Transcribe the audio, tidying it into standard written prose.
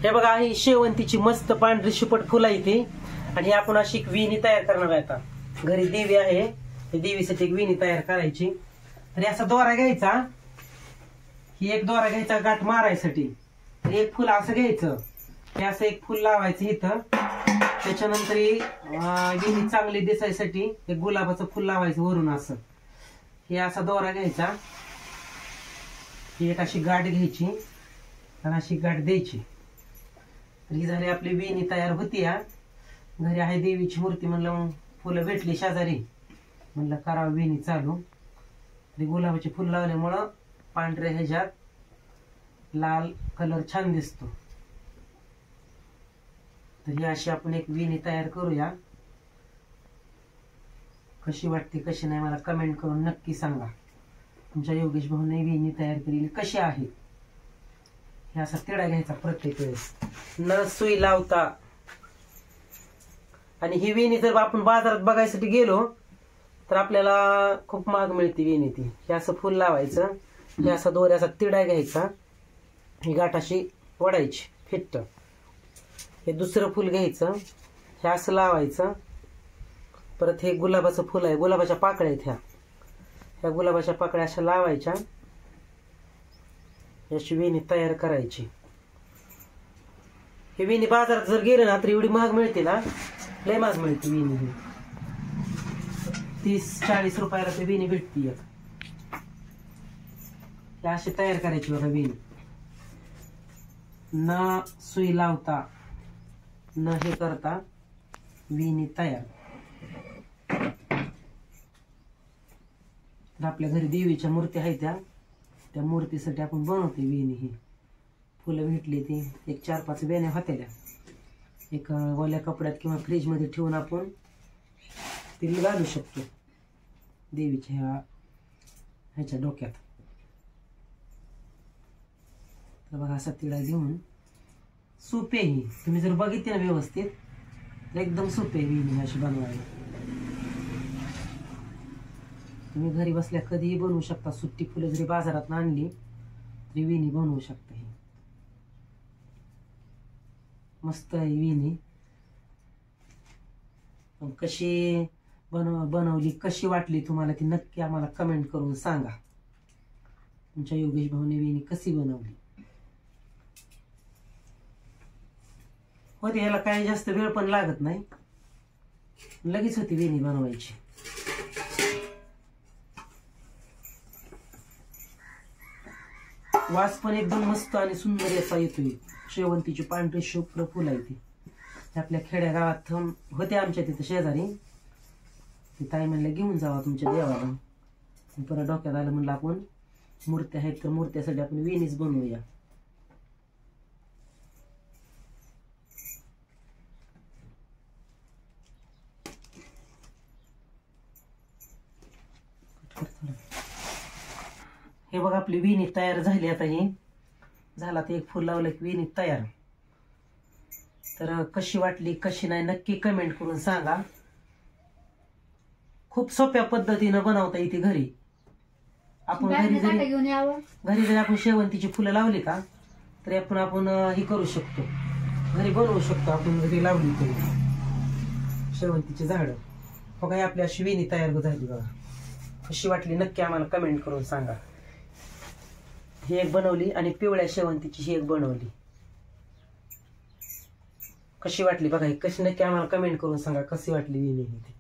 हे बघा, ही शेवंतीची मस्त पांढरी शिपट फुलं आहे ती. आणि आपण अशी एक वेणी तयार करणार आहे. आता घरी देवी आहे, देवीसाठी एक वेणी तयार करायची. आणि असा दोरा घ्यायचा, ही एक दोरा घ्यायचा गाठ मारायसाठी. एक फुल असं घ्यायचं, हे असं एक फुल लावायचं इथं. त्याच्यानंतर वेणी चांगली दिसायसाठी एक गुलाबाचं फुल लावायचं वरून असं. हे असा दोरा घ्यायचा, ही एक अशी गाठ घ्यायची आणि अशी गाठ द्यायची. तर ही झाली आपली वेणी तयार होती. या घरी आहे देवीची मूर्ती, म्हणलं फुलं भेटली शेजारी, म्हणलं करावं वेणी चालू. गुलाबाची फुलं लावल्यामुळं पांढऱ्या ह्याच्यात लाल कलर छान दिसतो. तर ही अशी आपण एक वेणी तयार करूया. कशी वाटते कशी नाही मला कमेंट करून नक्की सांगा. तुमच्या योगेश भाऊने वेणी तयार केलेली कशी आहे. हे असा तिडा घ्यायचा प्रत्येक वेळेस, न सुई लावता. आणि ही वेणी जर आपण बाजारात बघायसाठी गेलो तर आपल्याला खूप महाग मिळते वेणी ती. हे असं फुल लावायचं, हे असा दोऱ्याचा तिडा घ्यायचा, ही गाठ अशी वडायची फिट्ट. हे दुसरं फुल घ्यायचं, हे असं लावायचं. परत हे गुलाबाचं फुल आहे, गुलाबाच्या पाकळ्या आहेत ह्या गुलाबाच्या पाकळ्या अशा लावायच्या. अशी वेणी तयार करायची. ही वेणी बाजारात जर गेले ना तर एवढी महाग मिळते ना, लय महाग मिळते वेणी. ही 30-40 रुपयाला ते वेणी भेटते. अशी तयार करायची बघा वेणी, न सुई लावता न हे करता वेणी तयार. आपल्या घरी देवीच्या मूर्ती आहेत, त्या मूर्तीसाठी आपण बनवते वेणी. ही फुलं भेटली ती एक 4-5 वेण्या होत्या. एक ओल्या कपड्यात किंवा फ्रीज मध्ये ठेवून आपण ती घालू शकतो देवीच्या ह्याच्या डोक्यात. तर बघा असा तिळा घेऊन सोपे. ही तुम्ही जर बघितले ना व्यवस्थित तर एकदम सोपे वेणी अशी बनवायला. तुम्ही घरी बसल्या कधीही बनवू शकता. सुट्टी फुलं जरी बाजारात आणली तरी वेणी बनवू शकता. ही मस्त आहे वेणी. कशी बनवली कशी वाटली तुम्हाला ती नक्की आम्हाला कमेंट करून सांगा. तुमच्या योगेश भाऊने वेणी कशी बनवली होती. याला काही जास्त वेळ पण लागत नाही, लगेच होती वेणी बनवायची. वास पण एकदम मस्त आणि सुंदर असा येतोय. शेवंतीची पांढरी शुभ्र फुलं आहे ती. आपल्या खेड्या गावात होते आमच्या तिथं शेजारी. ती ताई म्हणलं घेऊन जावा तुमच्या देवाला. परत डोक्यात आलं म्हणलं आपण मूर्त्या आहेत तर मूर्त्यासाठी आपण वेणीच बनवूया. हे बघा आपली वेणी तयार झाली. आता ही झाला ते एक फुल लावलं की वेणी तयार. तर कशी वाटली कशी नाही नक्की कमेंट करून सांगा. खूप सोप्या पद्धतीनं बनवता येते घरी. आपण घरी जरी आपण शेवंतीची फुलं लावली का तरी आपण ही करू शकतो, घरी बनवू शकतो. आपण घरी लावली तरी शेवंतीची झाड. बघा आपली अशी वेणी तयार झाली. बघा कशी वाटली नक्की आम्हाला कमेंट करून सांगा. ही एक बनवली आणि पिवळ्या शेवंतीची ही एक बनवली. कशी वाटली बघा ही, कशी नक्की आम्हाला कमेंट करून सांगा कशी वाटली वेणी ही.